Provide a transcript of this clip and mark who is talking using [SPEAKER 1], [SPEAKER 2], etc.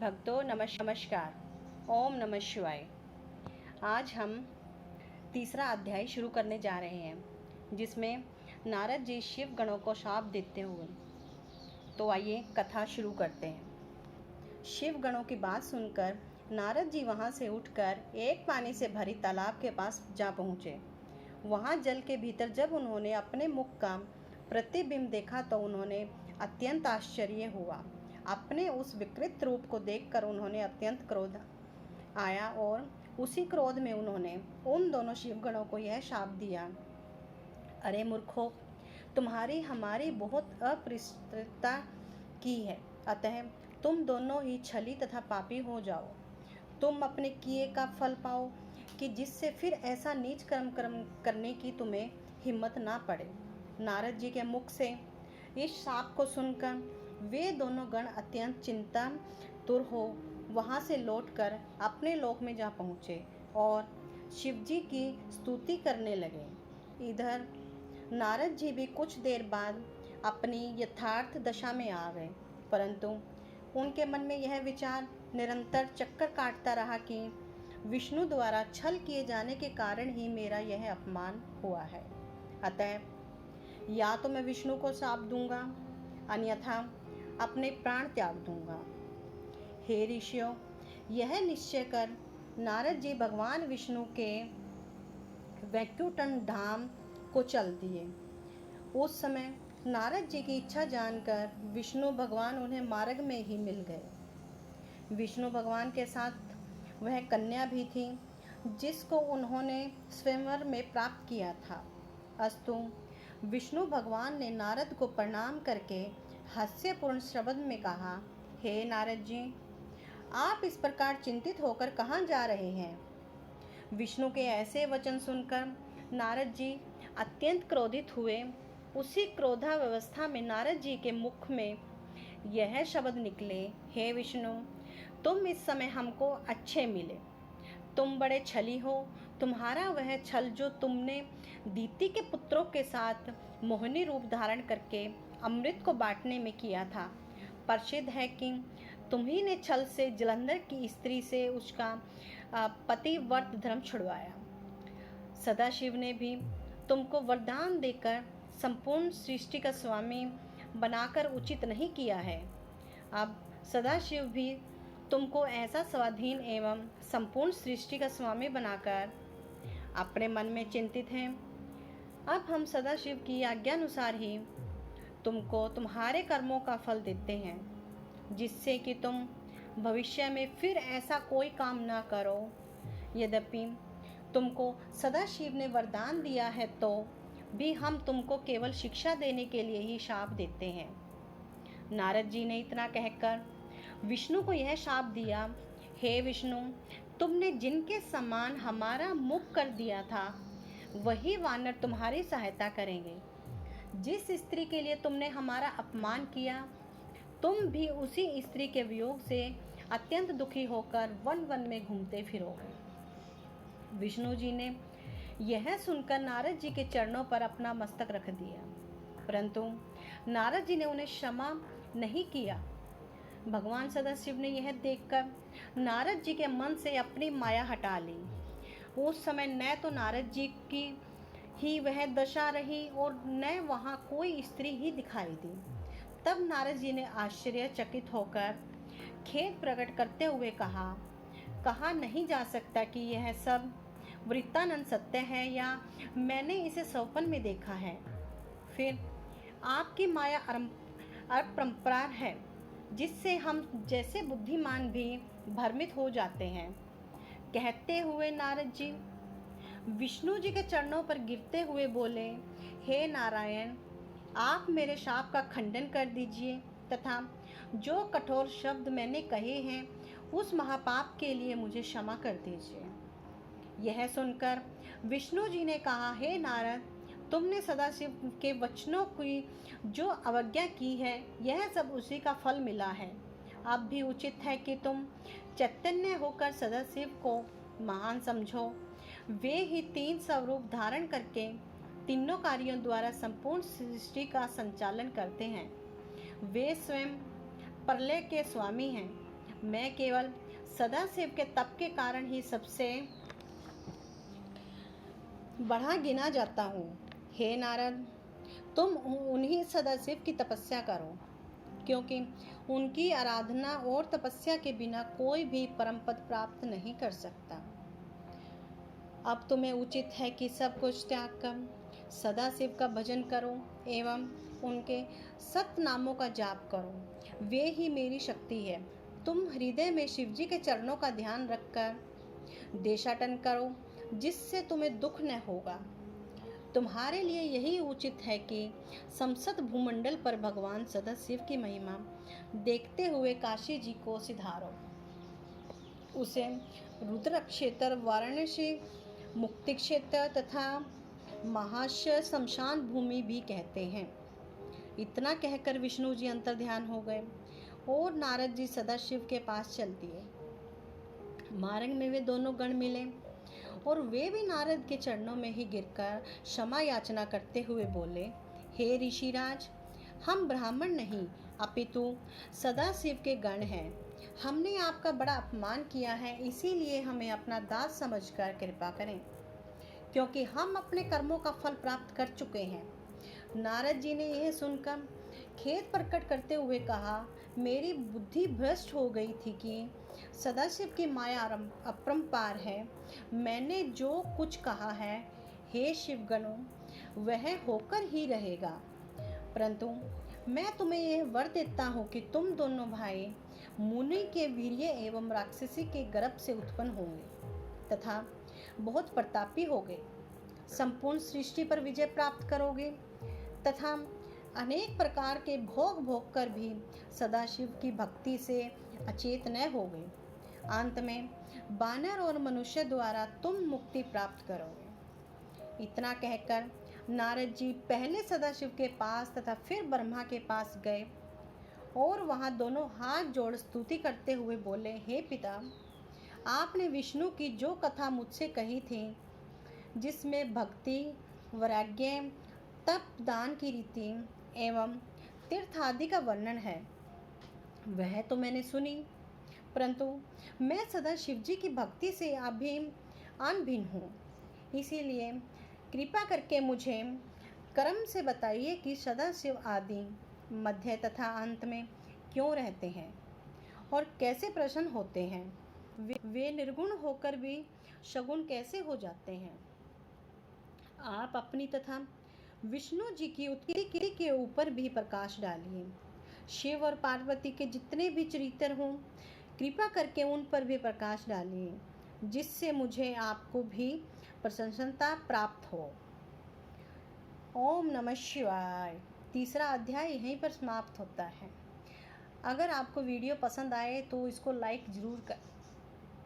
[SPEAKER 1] भक्तों नमस्कार। ओम नमः शिवाय। आज हम तीसरा अध्याय शुरू करने जा रहे हैं, जिसमें नारद जी शिव गणों को शाप देते हुए। तो आइए कथा शुरू करते हैं। शिव गणों की बात सुनकर नारद जी वहां से उठकर एक पानी से भरी तालाब के पास जा पहुँचे। वहां जल के भीतर जब उन्होंने अपने मुख का प्रतिबिंब देखा तो उन्होंने अत्यंत आश्चर्य हुआ। अपने उस विकृत रूप को देखकर उन्होंने अत्यंत क्रोध आया और उसी क्रोध में उन्होंने उन दोनों शिवगणों को यह शाप दिया, अरे मूर्खों, तुम्हारी हमारी बहुत अपरिष्टता की है, अतः तुम दोनों ही छली तथा पापी हो जाओ। तुम अपने किए का फल पाओ कि जिससे फिर ऐसा नीच कर्म करने की तुम्हें हिम्मत ना पड़े। नारद जी के मुख से इस शाप को सुनकर वे दोनों गण अत्यंत चिंतातुर हो वहां से लौटकर अपने लोक में जा पहुँचे और शिवजी की स्तुति करने लगे। इधर नारद जी भी कुछ देर बाद अपनी यथार्थ दशा में आ गए, परंतु उनके मन में यह विचार निरंतर चक्कर काटता रहा कि विष्णु द्वारा छल किए जाने के कारण ही मेरा यह अपमान हुआ है। अतः या तो मैं विष्णु को शाप दूंगा, अन्यथा अपने प्राण त्याग दूंगा। हे ऋषियों, यह निश्चय कर नारद जी भगवान विष्णु के वैकुंठ धाम को चल दिए। उस समय नारद जी की इच्छा जानकर विष्णु भगवान उन्हें मार्ग में ही मिल गए। विष्णु भगवान के साथ वह कन्या भी थी जिसको उन्होंने स्वयंवर में प्राप्त किया था। अस्तु, विष्णु भगवान ने नारद को प्रणाम करके हास्यपूर्ण शब्द में कहा, हे नारद जी, आप इस प्रकार चिंतित होकर कहाँ जा रहे हैं? विष्णु के ऐसे वचन सुनकर नारद जी अत्यंत क्रोधित हुए। उसी क्रोधावस्था में नारद जी के मुख में यह शब्द निकले, हे विष्णु, तुम इस समय हमको अच्छे मिले। तुम बड़े छली हो। तुम्हारा वह छल जो तुमने दीति के पुत्रों के साथ मोहिनी रूप धारण करके अमृत को बांटने में किया था, प्रसिद्ध है कि तुम्ही ने छल से जलंधर की स्त्री से उसका पतिव्रत धर्म छुड़वाया। सदाशिव ने भी तुमको वरदान देकर संपूर्ण सृष्टि का स्वामी बनाकर उचित नहीं किया है। अब सदाशिव भी तुमको ऐसा स्वाधीन एवं संपूर्ण सृष्टि का स्वामी बनाकर अपने मन में चिंतित हैं। अब हम सदाशिव की आज्ञानुसार ही तुमको तुम्हारे कर्मों का फल देते हैं, जिससे कि तुम भविष्य में फिर ऐसा कोई काम ना करो। यद्यपि तुमको सदाशिव ने वरदान दिया है तो भी हम तुमको केवल शिक्षा देने के लिए ही शाप देते हैं। नारद जी ने इतना कहकर विष्णु को यह शाप दिया, हे विष्णु, तुमने जिनके समान हमारा मुख कर दिया था वही वानर तुम्हारी सहायता करेंगे। जिस स्त्री के लिए तुमने हमारा अपमान किया, तुम भी उसी स्त्री के वियोग से अत्यंत दुखी होकर वन वन में घूमते फिरोगे। विष्णु जी ने यह सुनकर नारद जी के चरणों पर अपना मस्तक रख दिया, परंतु नारद जी ने उन्हें क्षमा नहीं किया। भगवान सदाशिव ने यह देखकर नारद जी के मन से अपनी माया हटा ली। उस समय न तो नारद जी की ही वह दशा रही और न वहाँ कोई स्त्री ही दिखाई दी। तब नारद जी ने आश्चर्यचकित होकर खेद प्रकट करते हुए कहा नहीं जा सकता कि यह सब वृत्तानंद सत्य है या मैंने इसे स्वप्न में देखा है। फिर आपकी माया अपरंपार है, जिससे हम जैसे बुद्धिमान भी भ्रमित हो जाते हैं। कहते हुए नारद जी विष्णु जी के चरणों पर गिरते हुए बोले, हे नारायण, आप मेरे शाप का खंडन कर दीजिए तथा जो कठोर शब्द मैंने कहे हैं उस महापाप के लिए मुझे क्षमा कर दीजिए। यह सुनकर विष्णु जी ने कहा, हे नारद, तुमने सदाशिव के वचनों की जो अवज्ञा की है यह सब उसी का फल मिला है। अब भी उचित है कि तुम चैतन्य होकर सदाशिव को महान समझो। वे ही तीन स्वरूप धारण करके तीनों कार्यों द्वारा संपूर्ण सृष्टि का संचालन करते हैं। वे स्वयं प्रलय के स्वामी हैं, मैं केवल सदाशिव के तप के कारण ही सबसे बढ़ा गिना जाता हूँ। हे नारद, तुम उन्हीं सदाशिव की तपस्या करो, क्योंकि उनकी आराधना और तपस्या के बिना कोई भी परम पद प्राप्त नहीं कर सकता। अब तुम्हें उचित है कि सब कुछ त्याग कर सदाशिव का भजन करो एवं उनके सत नामों का जाप करो। वे ही मेरी शक्ति है। तुम हृदय में शिवजी के चरणों का ध्यान रखकर देशाटन करो, जिससे तुम्हें दुख न होगा। तुम्हारे लिए यही उचित है कि समस्त भूमंडल पर भगवान सदाशिव की महिमा देखते हुए काशी जी को सिधारो। उसे रुद्र क्षेत्र, वाराणसी मुक्ति क्षेत्र तथा महाशय शमशान भूमि भी कहते हैं। इतना कहकर विष्णु जी अंतर ध्यान हो गए और नारद जी सदाशिव के पास चल दिए। मार्ग में वे दोनों गण मिले और वे भी नारद के चरणों में ही गिरकर क्षमा याचना करते हुए बोले, हे ऋषिराज, हम ब्राह्मण नहीं अपितु सदाशिव के गण हैं। हमने आपका बड़ा अपमान किया है, इसीलिए हमें अपना दास समझकर कृपा करें, क्योंकि हम अपने कर्मों का फल प्राप्त कर चुके हैं। नारद जी ने यह सुनकर खेद प्रकट करते हुए कहा, मेरी बुद्धि भ्रष्ट हो गई थी कि सदाशिव की माया अपरंपार है। मैंने जो कुछ कहा है, हे शिवगणों, वह होकर ही रहेगा। परंतु मैं तुम्हें यह वर देता हूँ कि तुम दोनों भाई मुनि के वीर्य एवं राक्षसी के गर्भ से उत्पन्न होंगे तथा बहुत प्रतापी होगे, संपूर्ण सृष्टि पर विजय प्राप्त करोगे तथा अनेक प्रकार के भोग भोग कर भी सदाशिव की भक्ति से अचेत न होगे। अंत में वानर और मनुष्य द्वारा तुम मुक्ति प्राप्त करोगे। इतना कहकर नारद जी पहले सदाशिव के पास तथा फिर ब्रह्मा के पास गए और वहां दोनों हाथ जोड़ स्तुति करते हुए बोले, हे पिता, आपने विष्णु की जो कथा मुझसे कही थी, जिसमें भक्ति, वैराग्य, तप, दान की रीति एवं तीर्थ आदि का वर्णन है, वह तो मैंने सुनी, परंतु मैं सदा शिवजी की भक्ति से अभी अनभिन्न हूँ। इसीलिए कृपा करके मुझे क्रम से बताइए कि सदाशिव आदि, मध्य तथा अंत में क्यों रहते हैं और कैसे प्रसन्न होते हैं। वे निर्गुण होकर भी सगुण कैसे हो जाते हैं। आप अपनी तथा विष्णु जी की उत्पत्ति के ऊपर भी प्रकाश डालिए। शिव और पार्वती के जितने भी चरित्र हों, कृपा करके उन पर भी प्रकाश डालिए, जिससे मुझे आपको भी प्रसन्नता प्राप्त हो। ओम नमः शिवाय। तीसरा अध्याय यहीं पर समाप्त होता है। अगर आपको वीडियो पसंद आए तो इसको लाइक ज़रूर